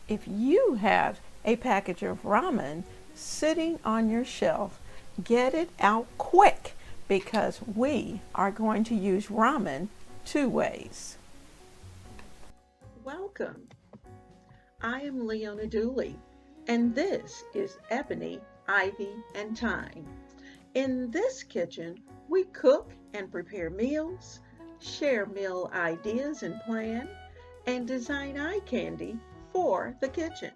If you have a package of ramen sitting on your shelf, get it out quick because we are going to use ramen two ways. Welcome. I am Leona Dooley, and this is Ebony, Ivy, and Thyme. In this kitchen, we cook and prepare meals, share meal ideas and plan, and design eye candy for the kitchen.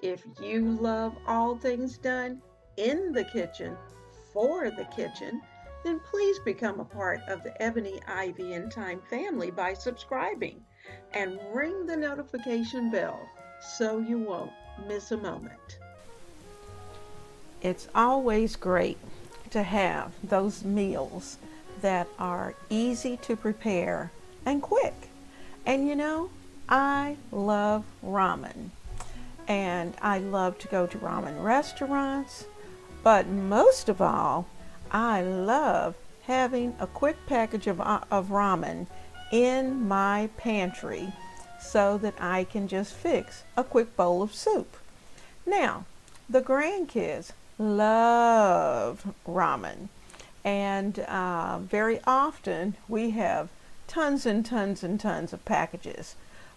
If you love all things done in the kitchen for the kitchen, then please become a part of the Ebony, Ivy, and Thyme family by subscribing and ring the notification bell so you won't miss a moment. It's always great to have those meals that are easy to prepare and quick. And I love ramen. And I love to go to ramen restaurants. But most of all, I love having a quick package of ramen in my pantry so that I can just fix a quick bowl of soup. Now, the grandkids love ramen, and very often we have tons and tons and tons of packages.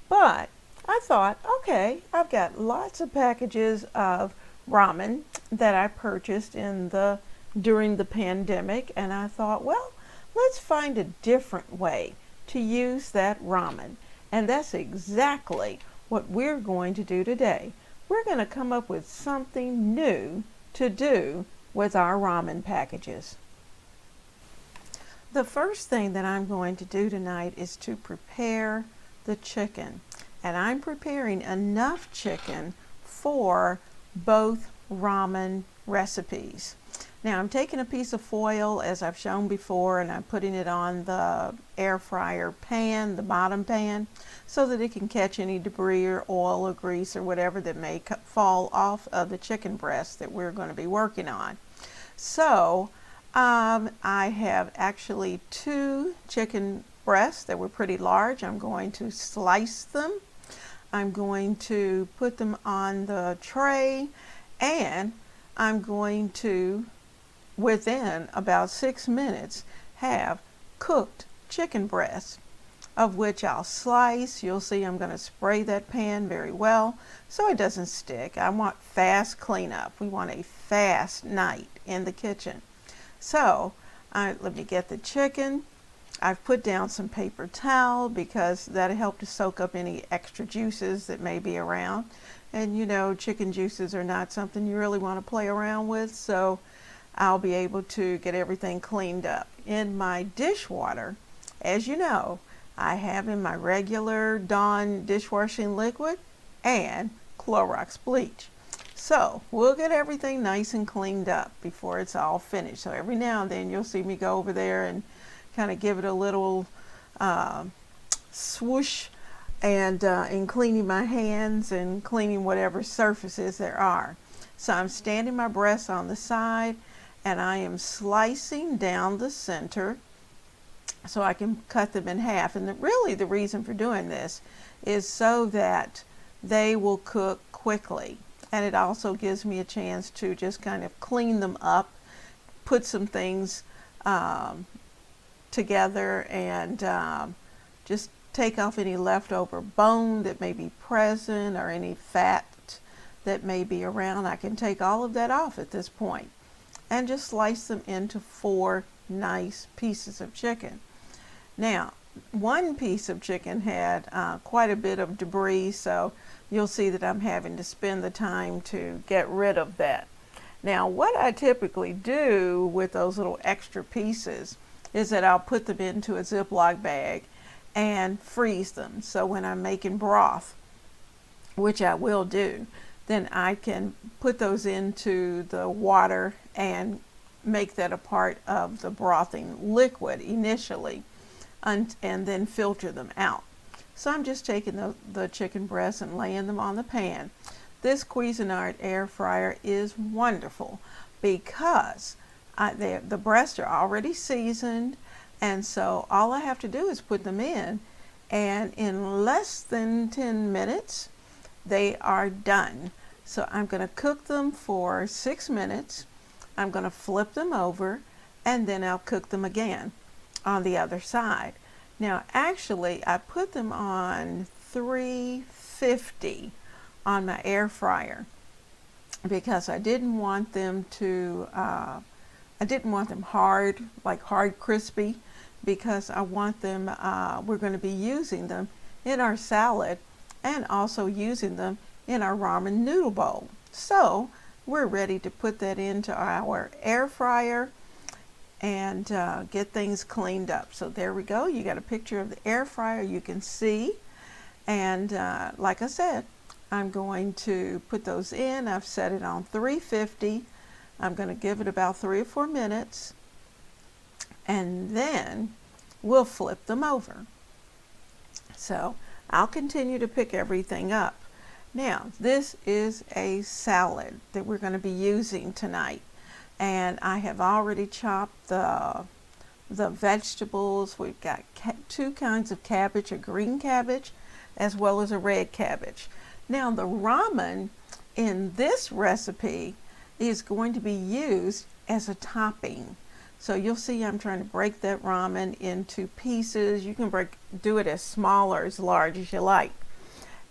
But I thought, okay, I've got lots of packages of ramen that I purchased during the pandemic, and I thought, well, let's find a different way to use that ramen. And that's exactly what we're going to do today. We're going to come up with something new to do with our ramen packages. The first thing that I'm going to do tonight is to prepare the chicken. And I'm preparing enough chicken for both ramen recipes. Now I'm taking a piece of foil, as I've shown before, and I'm putting it on the air fryer pan, the bottom pan, so that it can catch any debris or oil or grease or whatever that may fall off of the chicken breast that we're going to be working on. So I have actually two chicken breasts that were pretty large. I'm going to slice them. I'm going to put them on the tray, and I'm going to, within about 6 minutes, have cooked chicken breasts, of which I'll slice. You'll see I'm going to spray that pan very well so it doesn't stick. I want fast cleanup. We want a fast night in the kitchen. So let me get the chicken. I've put down some paper towel because that'll help to soak up any extra juices that may be around. And chicken juices are not something you really want to play around with, so I'll be able to get everything cleaned up. In my dishwater, as you know, I have in my regular Dawn dishwashing liquid and Clorox bleach. So we'll get everything nice and cleaned up before it's all finished. So every now and then you'll see me go over there and kind of give it a little swoosh and in cleaning my hands and cleaning whatever surfaces there are. So I'm standing my breasts on the side, and I am slicing down the center so I can cut them in half. And really the reason for doing this is so that they will cook quickly. And it also gives me a chance to just kind of clean them up, put some things together, and just take off any leftover bone that may be present or any fat that may be around. I can take all of that off at this point and just slice them into 4 nice pieces of chicken. Now, one piece of chicken had quite a bit of debris, so you'll see that I'm having to spend the time to get rid of that. Now, what I typically do with those little extra pieces is that I'll put them into a Ziploc bag and freeze them. So when I'm making broth, which I will do, then I can put those into the water and make that a part of the brothing liquid initially, and then filter them out. So I'm just taking the chicken breasts and laying them on the pan. This Cuisinart air fryer is wonderful because the breasts are already seasoned, and so all I have to do is put them in, and in less than 10 minutes they are done. So I'm going to cook them for 6 minutes. I'm going to flip them over, and then I'll cook them again on the other side. Now actually I put them on 350 on my air fryer because I didn't want them to I didn't want them hard, like hard crispy, because I want them, we're going to be using them in our salad and also using them in our ramen noodle bowl. So we're ready to put that into our air fryer and get things cleaned up. So there we go. You got a picture of the air fryer you can see. And like I said, I'm going to put those in. I've set it on 350. I'm going to give it about 3 or 4 minutes, and then we'll flip them over. So I'll continue to pick everything up. Now, this is a salad that we're going to be using tonight, and I have already chopped the vegetables. We've got 2 kinds of cabbage, a green cabbage as well as a red cabbage. Now, the ramen in this recipe is going to be used as a topping. So you'll see I'm trying to break that ramen into pieces. You can do it as small or as large as you like.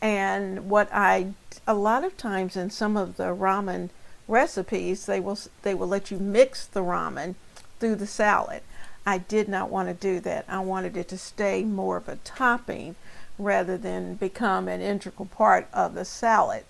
And a lot of times in some of the ramen recipes, they will let you mix the ramen through the salad. I did not want to do that. I wanted it to stay more of a topping rather than become an integral part of the salad,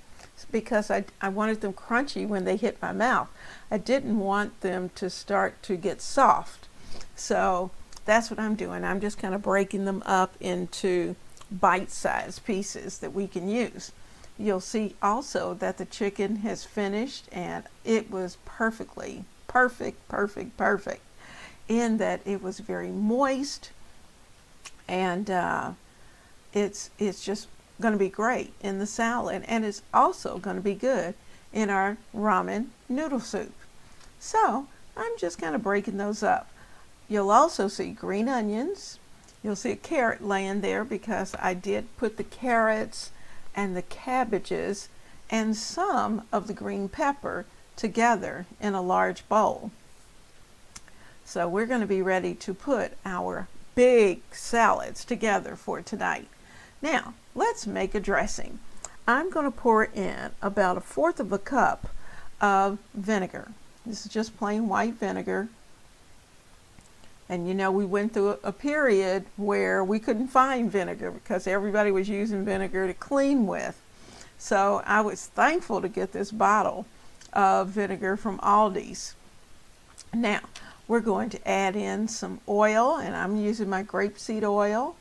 because I wanted them crunchy when they hit my mouth. I didn't want them to start to get soft. So that's what I'm doing. I'm just kind of breaking them up into bite-sized pieces that we can use. You'll see also that the chicken has finished, and it was perfect in that it was very moist, and it's just going to be great in the salad, and it's also going to be good in our ramen noodle soup. So I'm just kind of breaking those up. You'll also see green onions. You'll see a carrot laying there because I did put the carrots and the cabbages and some of the green pepper together in a large bowl. So we're going to be ready to put our big salads together for tonight. Now, let's make a dressing. I'm going to pour in about 1/4 cup of vinegar. This is just plain white vinegar. And you know, we went through a period where we couldn't find vinegar because everybody was using vinegar to clean with. So I was thankful to get this bottle of vinegar from Aldi's. Now, we're going to add in some oil, and I'm using my grapeseed oil.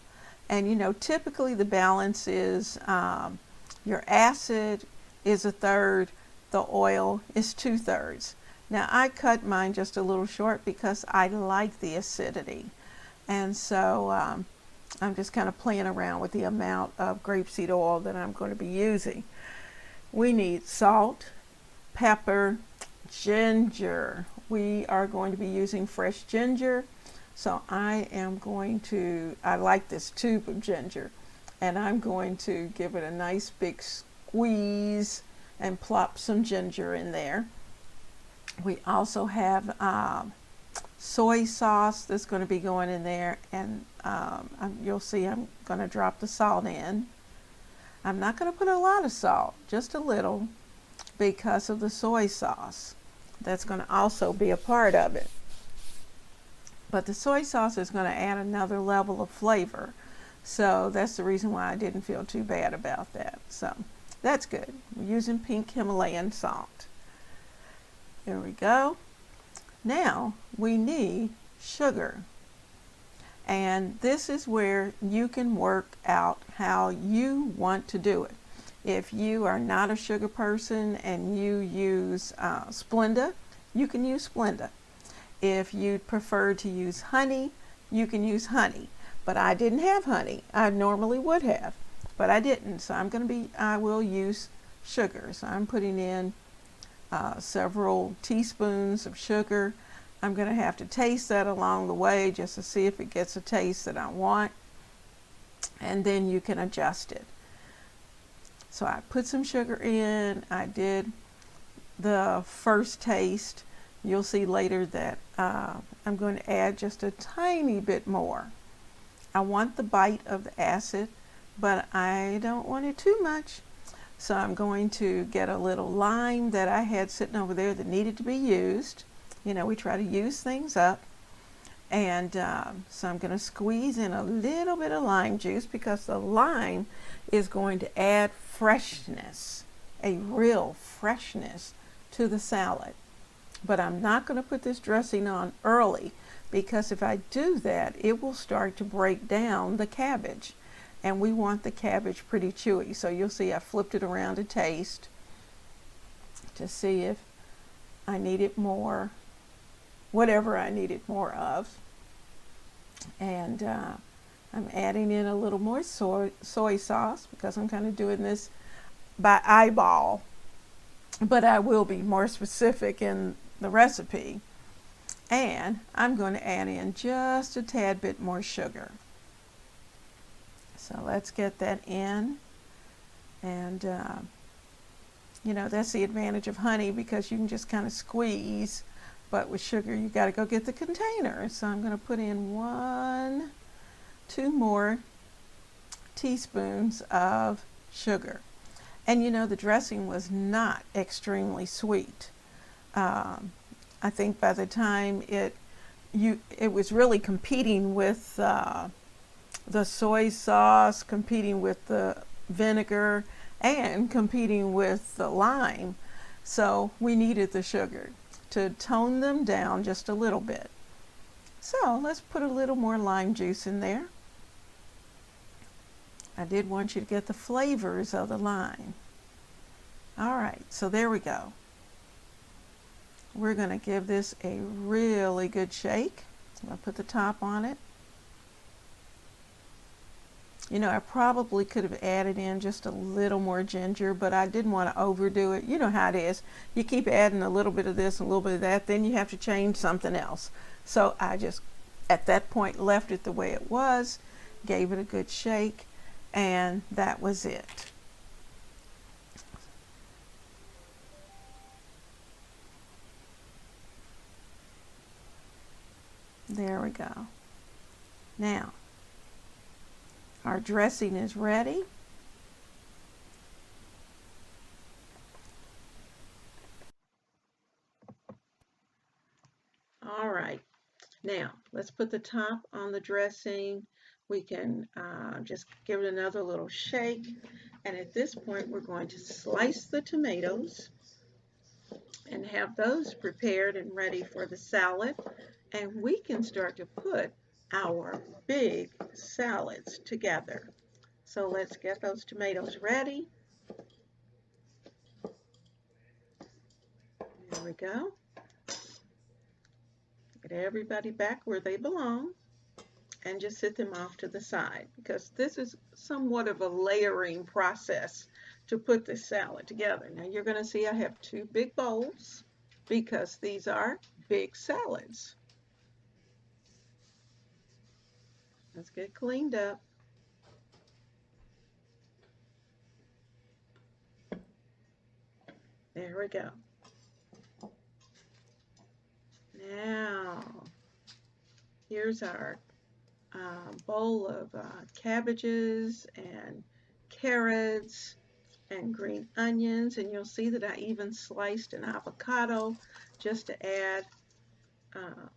And you know, typically the balance is your acid is 1/3, the oil is 2/3. Now I cut mine just a little short because I like the acidity, and so I'm just kind of playing around with the amount of grapeseed oil that I'm going to be using. We need salt, pepper, ginger. We are going to be using fresh ginger. So I like this tube of ginger, and I'm going to give it a nice big squeeze and plop some ginger in there. We also have soy sauce that's going to be going in there, and you'll see I'm going to drop the salt in. I'm not going to put a lot of salt, just a little, because of the soy sauce. That's going to also be a part of it. But the soy sauce is going to add another level of flavor. So that's the reason why I didn't feel too bad about that. So that's good. We're using pink Himalayan salt. There we go. Now we need sugar. And this is where you can work out how you want to do it. If you are not a sugar person and you use Splenda, you can use Splenda. If you prefer to use honey, you can use honey. But I didn't have honey. I normally would have, but I didn't. So I will use sugar. So I'm putting in several teaspoons of sugar. I'm going to have to taste that along the way just to see if it gets a taste that I want. And then you can adjust it. So I put some sugar in. I did the first taste. You'll see later that I'm going to add just a tiny bit more. I want the bite of the acid, but I don't want it too much. So I'm going to get a little lime that I had sitting over there that needed to be used. You know, we try to use things up. And so I'm going to squeeze in a little bit of lime juice because the lime is going to add freshness, a real freshness to the salad. But I'm not going to put this dressing on early because if I do that, it will start to break down the cabbage. And we want the cabbage pretty chewy. So you'll see I flipped it around to taste to see if I needed more, whatever I needed more of. And I'm adding in a little more soy sauce because I'm kind of doing this by eyeball. But I will be more specific in the recipe. And I'm going to add in just a tad bit more sugar. So let's get that in. And, you know, that's the advantage of honey because you can just kind of squeeze. But with sugar, you got to go get the container. So I'm going to put in 2 more teaspoons of sugar. And you know, the dressing was not extremely sweet. I think by the time it was really competing with the soy sauce, competing with the vinegar, and competing with the lime. So we needed the sugar to tone them down just a little bit. So let's put a little more lime juice in there. I did want you to get the flavors of the lime. All right, so there we go. We're going to give this a really good shake. I'm going to put the top on it. You know, I probably could have added in just a little more ginger, but I didn't want to overdo it. You know how it is. You keep adding a little bit of this and a little bit of that, then you have to change something else. So I just, at that point, left it the way it was, gave it a good shake, and that was it. There we go. Now, our dressing is ready. All right, now let's put the top on the dressing. We can just give it another little shake. And at this point, we're going to slice the tomatoes and have those prepared and ready for the salad. And we can start to put our big salads together. So let's get those tomatoes ready. There we go. Get everybody back where they belong and just sit them off to the side because this is somewhat of a layering process to put this salad together. Now you're going to see I have 2 big bowls because these are big salads. Let's get cleaned up. There we go. Now, here's our bowl of cabbages and carrots and green onions, and you'll see that I even sliced an avocado just to add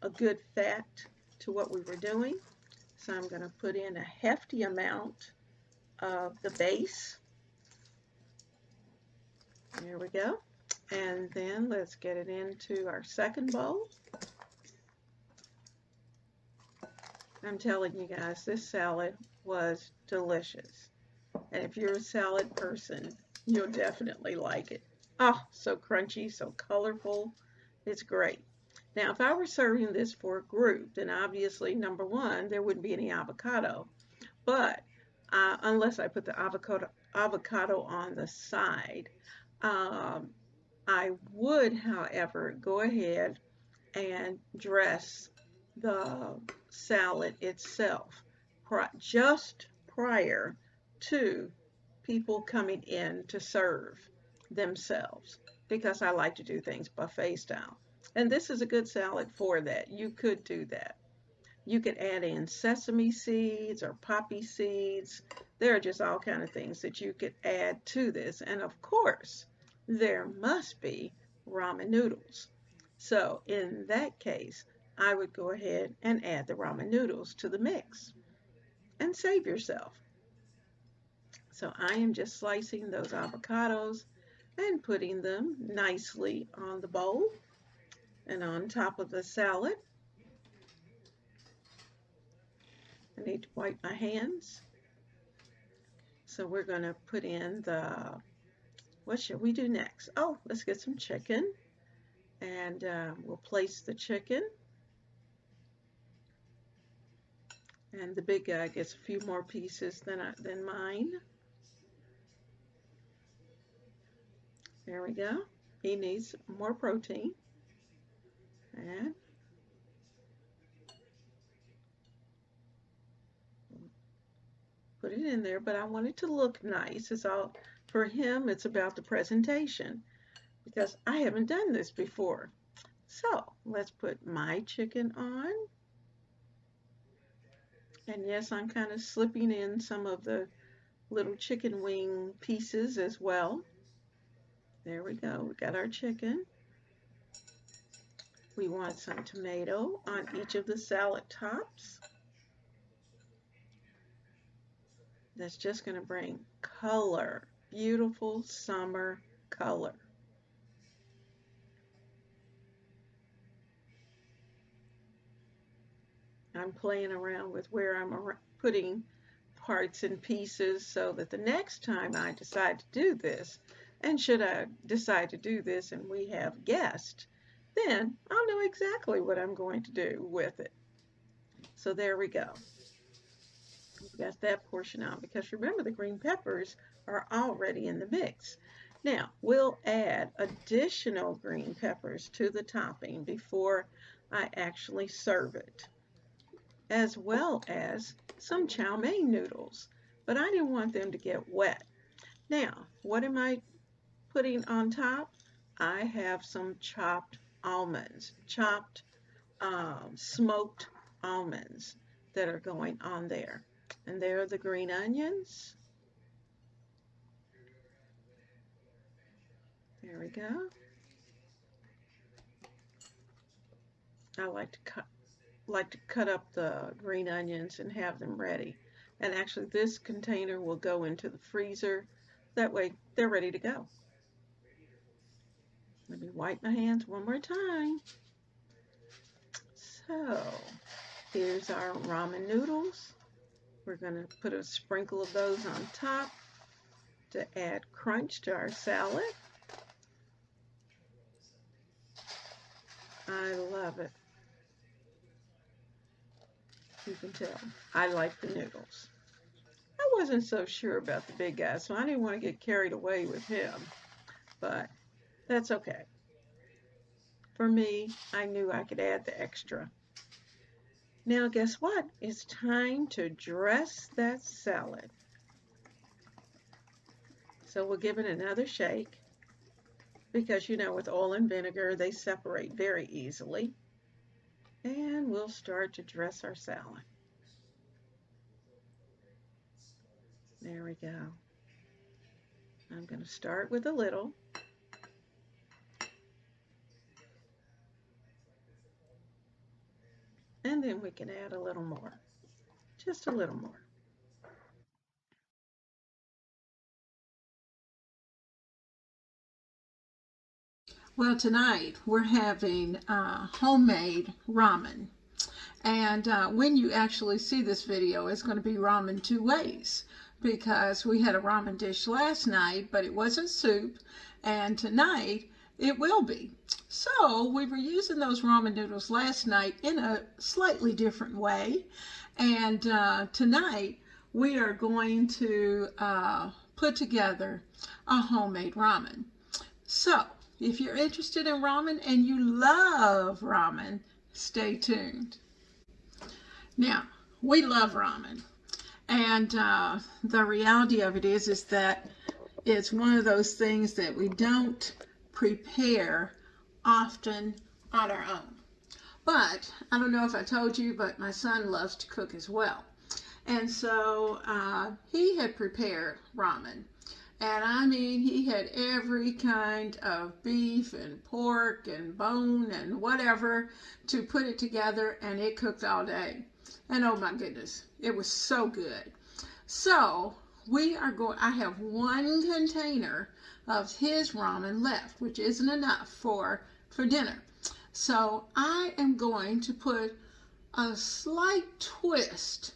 a good fat to what we were doing. So I'm going to put in a hefty amount of the base. There we go. And then let's get it into our second bowl. I'm telling you guys, this salad was delicious. And if you're a salad person, you'll definitely like it. Oh, so crunchy, so colorful. It's great. Now, if I were serving this for a group, then obviously, number one, there wouldn't be any avocado. But unless I put the avocado on the side, I would, however, go ahead and dress the salad itself just prior to people coming in to serve themselves because I like to do things buffet style. And this is a good salad for that. You could do that. You could add in sesame seeds or poppy seeds. There are just all kind of things that you could add to this. And of course, there must be ramen noodles. So in that case, I would go ahead and add the ramen noodles to the mix and save yourself. So I am just slicing those avocados and putting them nicely on the bowl and on top of the salad. I need to wipe my hands. So we're going to put in the, what should we do next? Oh, let's get some chicken. And we'll place the chicken. And the big guy gets a few more pieces than mine. There we go. He needs more protein. And put it in there, but I want it to look nice. It's all, for him, it's about the presentation because I haven't done this before. So let's put my chicken on. And yes, I'm kind of slipping in some of the little chicken wing pieces as well. There we go. We got our chicken. We want some tomato on each of the salad tops. That's just going to bring color, beautiful summer color. I'm playing around with where I'm putting parts and pieces so that the next time I decide to do this, and should I decide to do this and we have guests, then I'll know exactly what I'm going to do with it. So there we go. We got that portion out because remember the green peppers are already in the mix. Now we'll add additional green peppers to the topping before I actually serve it, as well as some chow mein noodles, but I didn't want them to get wet. Now, what am I putting on top? I have some chopped almonds, chopped smoked almonds that are going on there. And there are the green onions. There we go. I like to cut up the green onions and have them ready. And actually this container will go into the freezer. That way they're ready to go. Let me wipe my hands one more time. So here's our ramen noodles. We're going to put a sprinkle of those on top to add crunch to our salad. I love it. You can tell I like the noodles. I wasn't so sure about the big guy, so I didn't want to get carried away with him, but that's okay. For me, I knew I could add the extra. Now guess what? It's time to dress that salad. So we'll give it another shake because you know with oil and vinegar they separate very easily. And we'll start to dress our salad. There we go. I'm going to start with a little. And then we can add a little more. Just a little more. Well, tonight we're having homemade ramen. And when you actually see this video, it's going to be ramen two ways because we had a ramen dish last night, but it wasn't soup. And tonight it will be. So we were using those ramen noodles last night in a slightly different way. And tonight we are going to put together a homemade ramen. So if you're interested in ramen and you love ramen, stay tuned. Now, we love ramen. And the reality of it is that it's one of those things that we don't prepare often on our own. But I don't know if I told you, but my son loves to cook as well. And so he had prepared ramen. And I mean, he had every kind of beef and pork and bone and whatever to put it together, and it cooked all day. And oh my goodness, it was so good. So I have one container of his ramen left, which isn't enough for dinner. So I am going to put a slight twist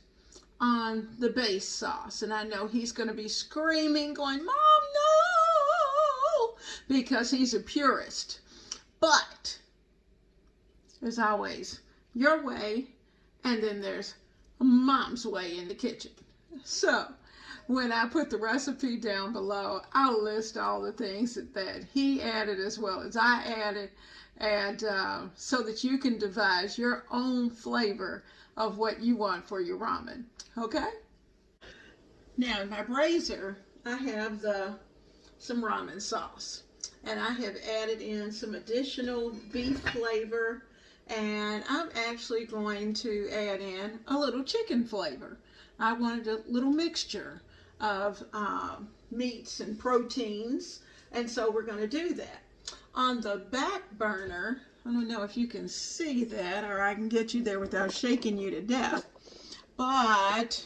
on the base sauce. And I know he's going to be screaming, going, Mom, no! Because he's a purist. But there's always your way, and then there's Mom's way in the kitchen. So when I put the recipe down below, I'll list all the things that he added as well as I added, and so that you can devise your own flavor of what you want for your ramen. Okay? Now in my brazier, I have some ramen sauce, and I have added in some additional beef flavor, and I'm actually going to add in a little chicken flavor. I wanted a little mixture of meats and proteins, and so we're going to do that. On the back burner, I don't know if you can see that, or I can get you there without shaking you to death, but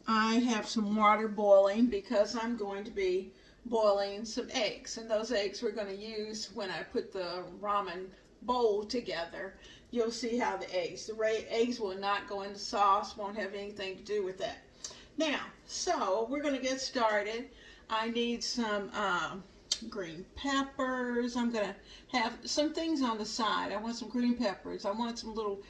I have some water boiling because I'm going to be boiling some eggs, and those eggs we're going to use when I put the ramen bowl together. You'll see how the eggs will not go in the sauce, won't have anything to do with that. Now, so we're going to get started. I need some green peppers. I'm going to have some things on the side. I want some green peppers. I want some little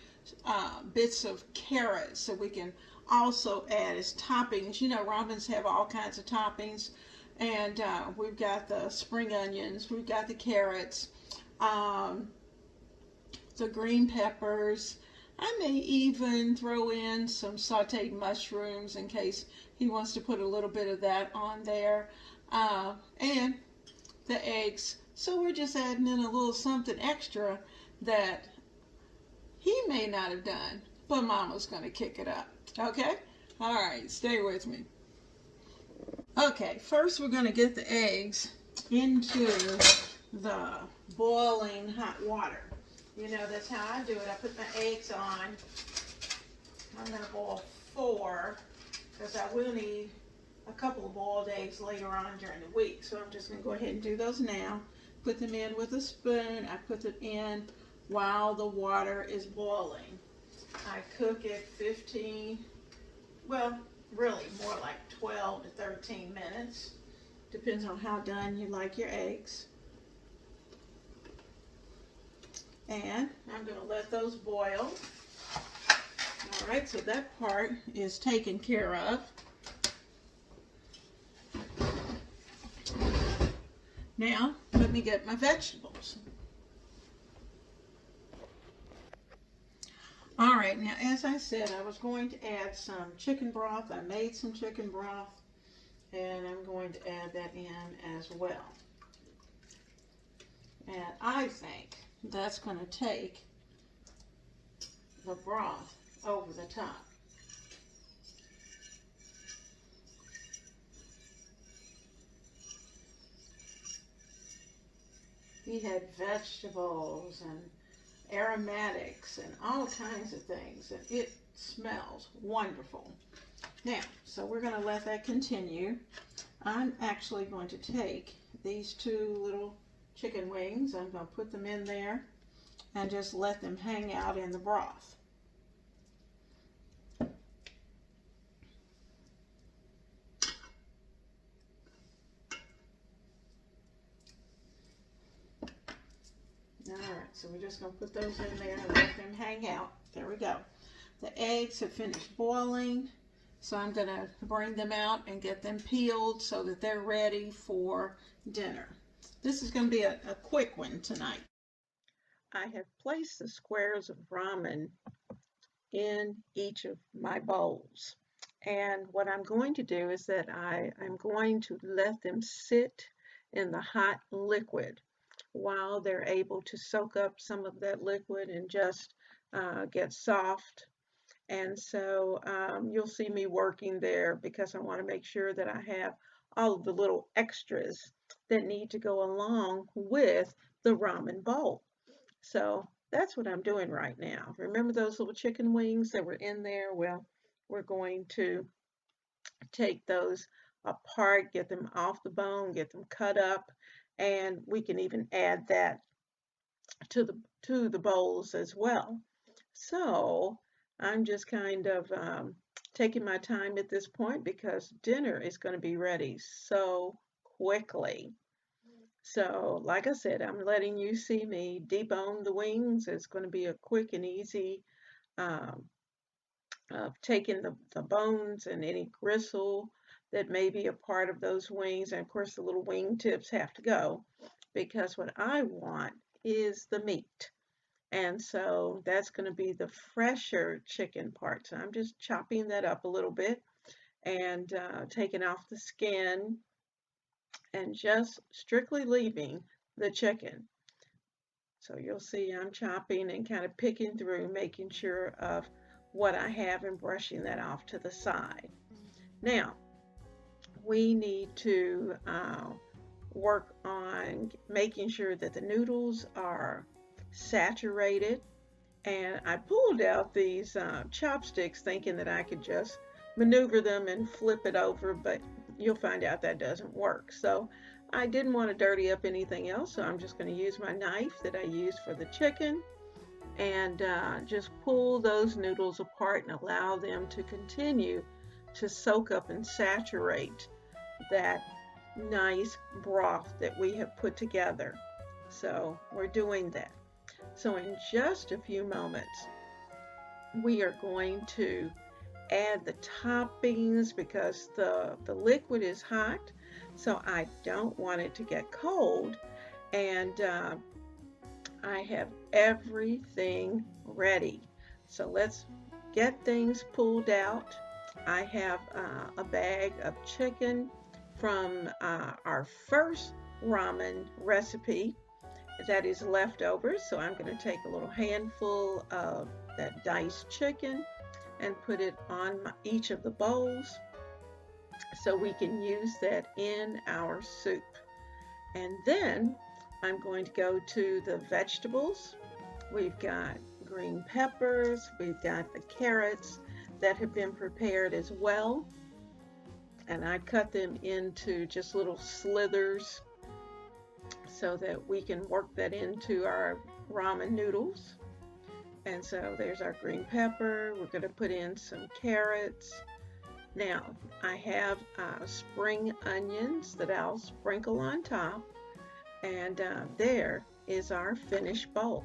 bits of carrots so we can also add as toppings. You know, ramens have all kinds of toppings, and we've got the spring onions, we've got the carrots, the green peppers. I may even throw in some sauteed mushrooms in case he wants to put a little bit of that on there, and the eggs. So we're just adding in a little something extra that he may not have done, but Mama's going to kick it up. Okay? All right, stay with me. Okay, first we're going to get the eggs into the boiling hot water. You know, that's how I do it. I put my eggs on. I'm going to boil 4 because I will need a couple of boiled eggs later on during the week. So I'm just going to go ahead and do those now. Put them in with a spoon. I put them in while the water is boiling. I cook it 15, well, really more like 12 to 13 minutes. Depends on how done you like your eggs. And I'm going to let those boil. All right, so that part is taken care of. Now, let me get my vegetables. All right, now as I said, I was going to add some chicken broth. I made some chicken broth, and I'm going to add that in as well. And I think that's going to take the broth over the top. He had vegetables and aromatics and all kinds of things, and it smells wonderful. Now, so we're going to let that continue. I'm actually going to take these 2 little chicken wings. I'm going to put them in there and just let them hang out in the broth. Alright, so we're just going to put those in there and let them hang out. There we go. The eggs have finished boiling, so I'm going to bring them out and get them peeled so that they're ready for dinner. This is going to be a quick one tonight. I have placed the squares of ramen in each of my bowls. And what I'm going to do is that I'm going to let them sit in the hot liquid while they're able to soak up some of that liquid and just get soft. And so you'll see me working there because I want to make sure that I have all of the little extras that need to go along with the ramen bowl. So that's what I'm doing right now. Remember those little chicken wings that were in there? Well, we're going to take those apart, get them off the bone, get them cut up, and we can even add that to the bowls as well. So I'm just kind of taking my time at this point because dinner is going to be ready so quickly. So, like I said, I'm letting you see me debone the wings. It's going to be a quick and easy um, of taking the bones and any gristle that may be a part of those wings. And of course, the little wing tips have to go because what I want is the meat. And so that's going to be the fresher chicken part. So I'm just chopping that up a little bit and taking off the skin and just strictly leaving the chicken. So you'll see I'm chopping and kind of picking through, making sure of what I have and brushing that off to the side. Now, we need to work on making sure that the noodles are saturated. And I pulled out these chopsticks thinking that I could just maneuver them and flip it over, but you'll find out that doesn't work. So I didn't want to dirty up anything else, so I'm just going to use my knife that I used for the chicken and just pull those noodles apart and allow them to continue to soak up and saturate that nice broth that we have put together. So we're doing that. So in just a few moments, we are going to add the toppings because the liquid is hot. So I don't want it to get cold. And I have everything ready. So let's get things pulled out. I have a bag of chicken from our first ramen recipe that is left over. So I'm going to take a little handful of that diced chicken and put it on each of the bowls so we can use that in our soup. And then I'm going to go to the vegetables. We've got green peppers, we've got the carrots that have been prepared as well. And I cut them into just little slithers so that we can work that into our ramen noodles. And so there's our green pepper. We're going to put in some carrots. Now I have spring onions that I'll sprinkle on top. And there is our finished bowl.